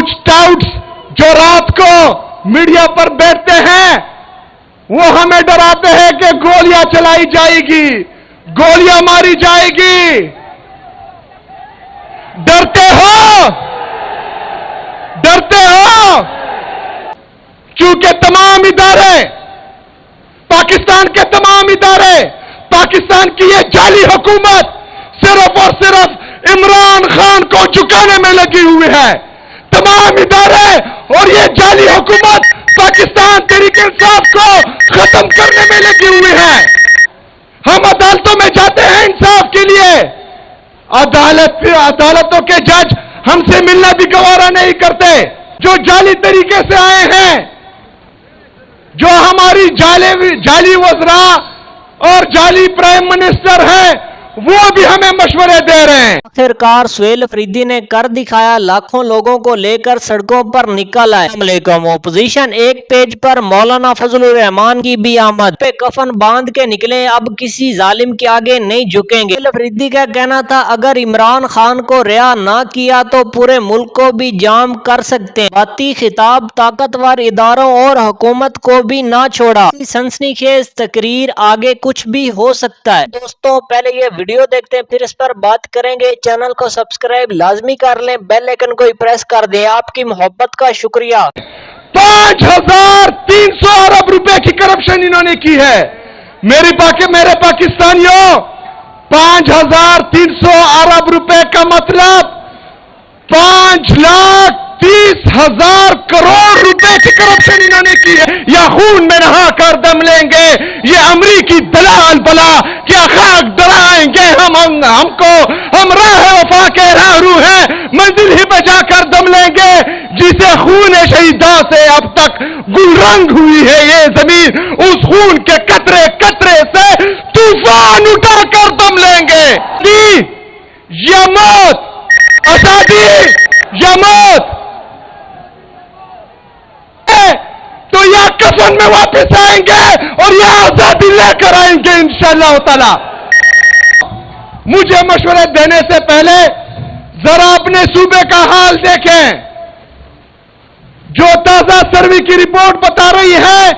कुछ टाउट्स जो रात को मीडिया पर बैठते हैं, वो हमें डराते हैं कि गोलियां चलाई जाएगी, गोलियां मारी जाएगी। डरते हो? डरते हो? क्योंकि तमाम इदारे, पाकिस्तान के तमाम इदारे, पाकिस्तान की ये जाली हुकूमत सिर्फ और सिर्फ इमरान खान को झुकाने में लगी हुई है। तमाम इदारे और ये जाली हुकूमत पाकिस्तान तहरीक इंसाफ को खत्म करने में लगी हुई है। हम अदालतों में जाते हैं इंसाफ के लिए, अदालतों के जज हमसे मिलना भी गवारा नहीं करते। जो जाली तरीके से आए हैं, जो हमारी जाली वज़रा और जाली प्राइम मिनिस्टर हैं, वो भी हमें मशवरे दे रहे हैं। आखिरकार सुहेल अफरीदी ने कर दिखाया, लाखों लोगों को लेकर सड़कों पर निकल आए। ओपोजिशन एक पेज पर मौलाना फजलुर रहमान की भी आमद पे कफन बांध के निकले, अब किसी जालिम के आगे नहीं झुकेंगे। सुहेल अफरीदी का कहना था अगर इमरान खान को रिहा ना किया तो पूरे मुल्क को भी जाम कर सकते हैं। बाती खिताब ताकतवर इदारों और हुकूमत को भी ना छोड़ा। सनसनीखेज तकरीर, आगे कुछ भी हो सकता है। दोस्तों पहले ये वीडियो देखते हैं फिर इस पर बात करेंगे। चैनल को सब्सक्राइब लाजमी कर लें, बेल आइकन को प्रेस कर दें। आपकी मोहब्बत का शुक्रिया। 5300 अरब रुपए की करप्शन इन्होंने की है। मेरे पाकिस्तानियों, 5300 अरब रुपए का मतलब 5,30,000 करोड़ रुपए की करप्शन इन्होंने की है। या खून में नहा कर दम लेंगे, ये अमरीकी दलाल बला क्या खाक डराएंगे हमको। हम राह वफा के राहरू हैं, मंजिल ही बजा कर दम लेंगे। जिसे खून शहीदा से अब तक गुलरंग हुई है ये जमीन, उस खून के कतरे कतरे से तूफान उठा कर दम लेंगे। या मौत, आजादी या मौत, तो या कफन में वापस आएंगे और या आजादी लेकर आएंगे इंशाअल्लाह ताला। मुझे मशवरे देने से पहले जरा अपने सूबे का हाल देखें। जो ताजा सर्वे की रिपोर्ट बता रही है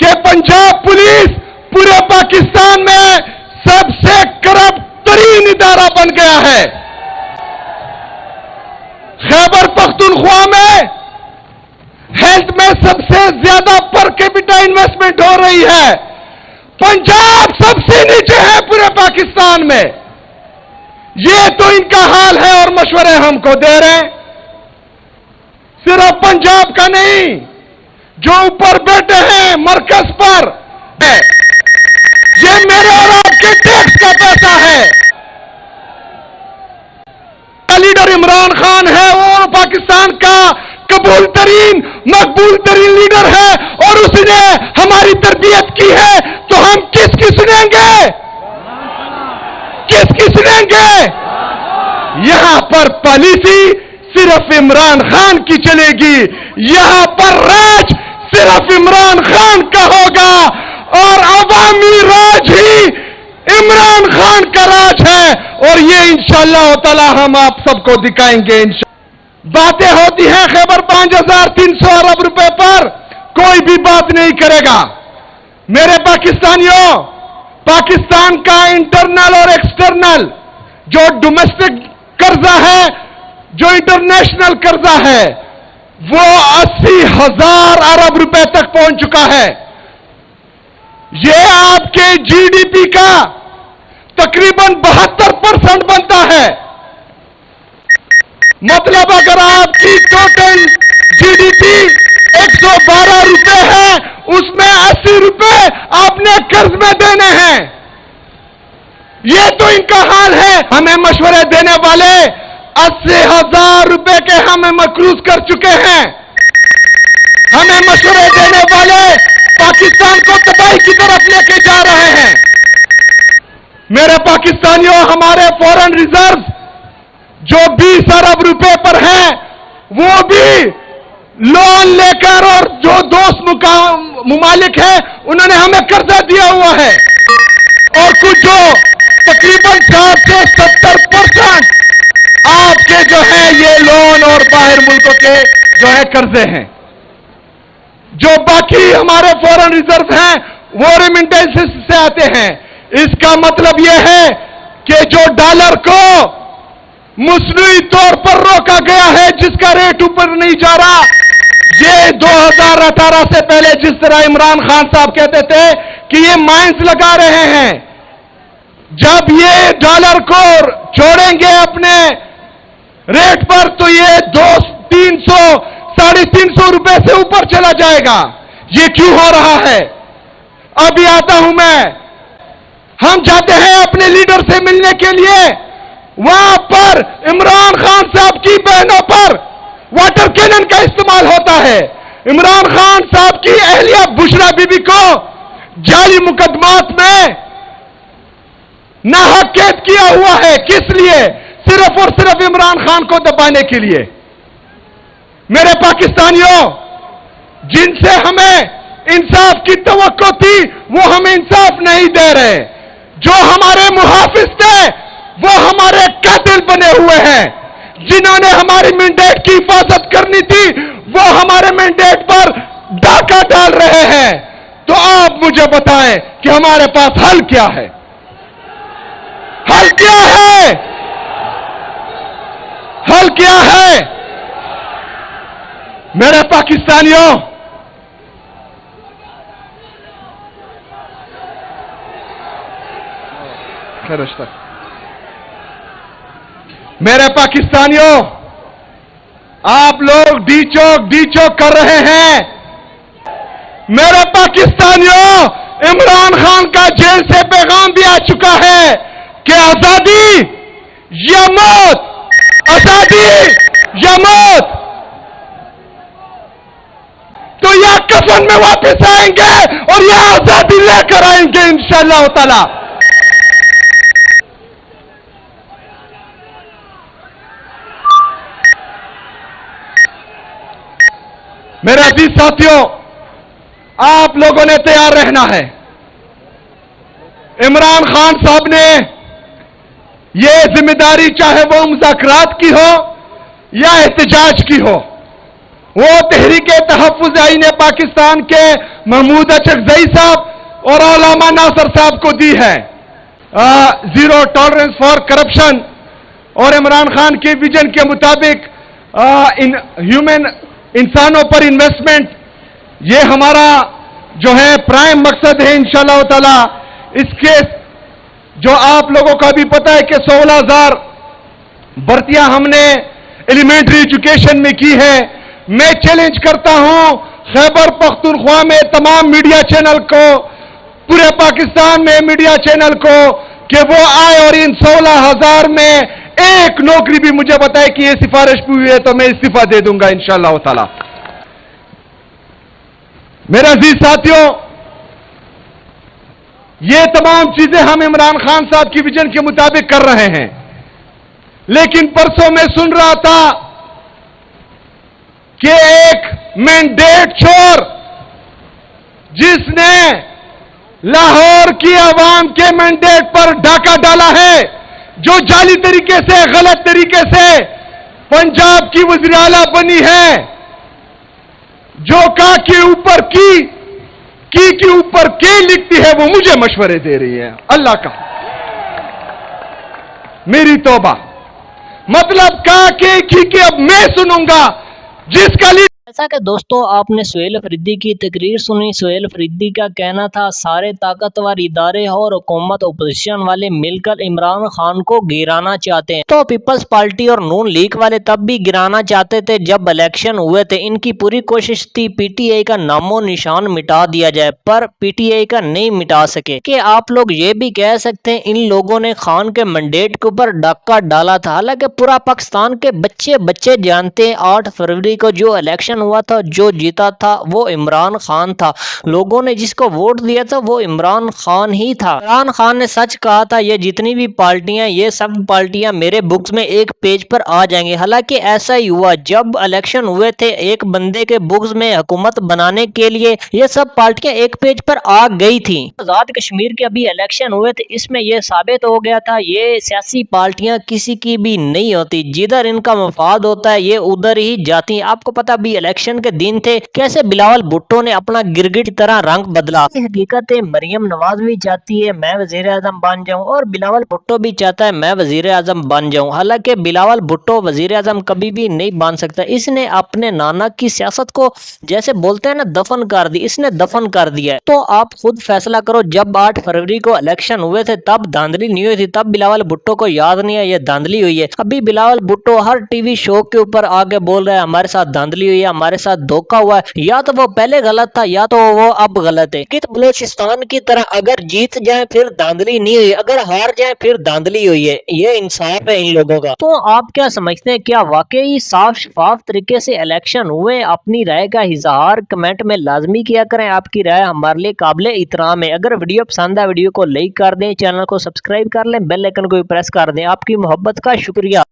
कि पंजाब पुलिस पूरे पाकिस्तान में सबसे करप्ट तरीन इदारा बन गया है। खैबर पख्तूनख्वा में हेल्थ में सबसे ज्यादा पर कैपिटा इन्वेस्टमेंट हो रही है। पंजाब सबसे नीचे है पूरे पाकिस्तान में। ये तो इनका हाल है और मशवरे हमको दे रहे हैं। सिर्फ पंजाब का नहीं, जो ऊपर बैठे हैं मरकज पर, ये मेरे और आपके टैक्स का पैसा है। लीडर इमरान खान है, वो पाकिस्तान का कबूल तरीन मकबूल तरीन लीडर है और उसने हमारी तरबियत की है। तो हम किसकी सुनेंगे? किसकी सुनेंगे? यहां पर पॉलिसी सिर्फ इमरान खान की चलेगी, यहां पर राज सिर्फ इमरान खान का होगा और अवामी राज ही इमरान खान का राज है। और ये इंशाअल्लाह ताला हम आप सबको दिखाएंगे। बातें होती हैं खैबर 5300 अरब रुपए पर, कोई भी बात नहीं करेगा। मेरे पाकिस्तानियों, पाकिस्तान का इंटरनल और एक्सटर्नल जो डोमेस्टिक कर्जा है, जो इंटरनेशनल कर्जा है, वो 80,000 अरब रुपए तक पहुंच चुका है। ये आपके जीडीपी का तकरीबन 72% बनता है। मतलब अगर आपकी टोटल जीडीपी 112 रुपए है, उसमें 80 रुपए आपने कर्ज में देने हैं। ये तो इनका हाल है। हमें मशवरे देने वाले 80,000 रुपए के हमें मकरूज कर चुके हैं। हमें मशवरे देने वाले पाकिस्तान को तबाही की तरफ लेके जा रहे हैं। मेरे पाकिस्तानियों, हमारे फॉरेन रिजर्व जो 20 अरब रुपए पर हैं, वो भी लोन लेकर, और जो दोस्त मुमालिक हैं उन्होंने हमें कर्जा दिया हुआ है। और कुछ जो तकरीबन 60 से 70% آپ کے جو ہے یہ لون اور باہر ملکوں کے جو ہے قرضے ہیں. جو باقی ہمارے فورن ریزرو ہیں وہ ریمنٹنس سے آتے ہیں. اس کا مطلب یہ ہے کہ جو ڈالر کو مصنوعی طور پر روکا گیا ہے، جس کا ریٹ اوپر نہیں جا رہا، یہ 2018 سے پہلے جس طرح عمران خان صاحب کہتے تھے کہ یہ مائنز لگا رہے ہیں، جب یہ ڈالر کو چھوڑیں گے اپنے ریٹ پر تو یہ 300 350 روپے سے اوپر چلا جائے گا. یہ کیوں ہو رہا ہے؟ ابھی آتا ہوں میں. ہم جاتے ہیں اپنے لیڈر سے ملنے کے لیے، وہاں پر عمران خان صاحب کی بہنوں پر واٹر کینن کا استعمال ہوتا ہے. عمران خان صاحب کی اہلیہ بشرا بی بی کو جعلی مقدمات میں ناحق قید کیا ہوا ہے. کس لیے؟ صرف اور صرف عمران خان کو دبانے کے لیے. میرے پاکستانیوں، جن سے ہمیں انصاف کی توقع تھی وہ ہمیں انصاف نہیں دے رہے. جو ہمارے محافظ تھے وہ ہمارے قاتل بنے ہوئے ہیں. جنہوں نے ہماری مینڈیٹ کی حفاظت کرنی تھی وہ ہمارے مینڈیٹ پر ڈاکہ ڈال رہے ہیں. تو آپ مجھے بتائیں کہ ہمارے پاس حل کیا ہے؟ حل کیا ہے؟ حل کیا ہے؟ میرے پاکستانیوں، میرے پاکستانیوں، آپ لوگ ڈی چوک کر رہے ہیں. میرے پاکستانیوں، عمران خان کا جیل سے پیغام بھی آ چکا ہے کہ آزادی یا موت، آزادی یا موت. تو یا کفن میں واپس آئیں گے اور یا آزادی لے کر آئیں گے انشاءاللہ تعالی. میرے عزیز ساتھیوں، آپ لوگوں نے تیار رہنا ہے. عمران خان صاحب نے یہ ذمہ داری چاہے وہ مذاکرات کی ہو یا احتجاج کی ہو، وہ تحریک تحفظ آئین پاکستان کے محمود اچکزئی صاحب اور علامہ ناصر صاحب کو دی ہے. زیرو ٹالرنس فار کرپشن اور عمران خان کے ویژن کے مطابق انسانوں پر انویسٹمنٹ، یہ ہمارا جو ہے پرائم مقصد ہے انشاءاللہ تعالی. اس کے جو آپ لوگوں کا بھی پتہ ہے کہ 16,000 بھرتیاں ہم نے ایلیمنٹری ایجوکیشن میں کی ہے. میں چیلنج کرتا ہوں خیبر پختونخوا میں تمام میڈیا چینل کو، پورے پاکستان میں میڈیا چینل کو، کہ وہ آئے اور ان 16,000 میں ایک نوکری بھی مجھے بتائے کہ یہ سفارش بھی ہوئی ہے تو میں استعفیٰ دے دوں گا انشاءاللہ تعالی. میرے عزیز ساتھیوں، یہ تمام چیزیں ہم عمران خان صاحب کی ویژن کے مطابق کر رہے ہیں. لیکن پرسوں میں سن رہا تھا کہ ایک مینڈیٹ چور جس نے لاہور کی عوام کے مینڈیٹ پر ڈاکہ ڈالا ہے، جو جعلی طریقے سے، غلط طریقے سے پنجاب کی وزیر اعلیٰ بنی ہے، جو کا کے اوپر کی کے اوپر کے لکھتی ہے، وہ مجھے مشورے دے رہی ہے. اللہ کا میری توبہ، مطلب کا کے اب میں سنوں گا جس کا جیسا کہ دوستو آپ نے سہیل افریدی کی تقریر سنی. سہیل افریدی کا کہنا تھا سارے طاقتور ادارے اور حکومت اپوزیشن والے مل کر عمران خان کو گرانا چاہتے ہیں. تو پیپلز پارٹی اور نون لیگ والے تب بھی گرانا چاہتے تھے جب الیکشن ہوئے تھے. ان کی پوری کوشش تھی پی ٹی آئی کا نام و نشان مٹا دیا جائے، پر پی ٹی آئی کا نہیں مٹا سکے. کہ آپ لوگ یہ بھی کہہ سکتے ہیں ان لوگوں نے خان کے مینڈیٹ کے اوپر ڈاکہ ڈالا تھا، حالانکہ پورا پاکستان کے بچے جانتے ہیں 8 فروری کو جو الیکشن इलेक्शन हुआ था, जो जीता था वो इमरान खान था। लोगों ने जिसको वोट दिया था वो इमरान खान ही था। इमरान खान ने सच कहा था, ये जितनी भी पार्टियां, ये सब पार्टियां मेरे बुक्स में एक पेज पर आ जाएंगे। हालांकि ऐसा ही हुआ। जब इलेक्शन हुए थे एक बंदे के बुक्स में हुकूमत बनाने के लिए, ये सब पार्टियां एक पेज पर आ गई थी। आजाद कश्मीर के अभी इलेक्शन हुए थे, इसमें यह साबित हो गया था ये सियासी पार्टियां किसी की भी नहीं होती। जिधर इनका मफाद होता है ये उधर ही जाती हैं। आपको पता भी इलेक्शन के दिन थे, कैसे बिलावल भुट्टो ने अपना गिरगिट की तरह रंग बदला। हकीकत है, मरियम नवाज भी चाहती है मैं वजीर आजम बन जाऊं, और बिलावल भुट्टो भी चाहता है मैं वजीर आजम बन जाऊं। हालांकि बिलावल भुट्टो वजीर आजम कभी भी नहीं बन सकता। इसने अपने नाना की सियासत को, जैसे बोलते हैं ना, दफन कर दी। इसने दफन कर दिया है। तो आप खुद फैसला करो। जब 8 फरवरी को इलेक्शन हुए थे तब धांधली नहीं हुई थी, तब बिलावल भुट्टो को याद नहीं है ये धांधली हुई है। अभी बिलावल भुट्टो हर टीवी शो के ऊपर आके बोल रहा है हमारे साथ धांधली हुई है, हमारे साथ धोखा हुआ है। या तो वो पहले गलत था या तो वो अब गलत है। कि बलोचिस्तान की तरह अगर जीत जाए फिर धांधली नहीं हुई, अगर हार जाए फिर धांधली हुई है। ये इंसाफ है इन लोगों का। तो आप क्या समझते हैं, क्या वाकई साफ शफाफ तरीके से इलेक्शन हुए? अपनी राय का इजहार कमेंट में लाजमी किया करें। आपकी राय हमारे लिए काबिल इतराम है। अगर वीडियो पसंद है वीडियो को लाइक कर दें, चैनल को सब्सक्राइब कर लें, बेल आइकन को भी प्रेस कर दें। आपकी मोहब्बत का शुक्रिया।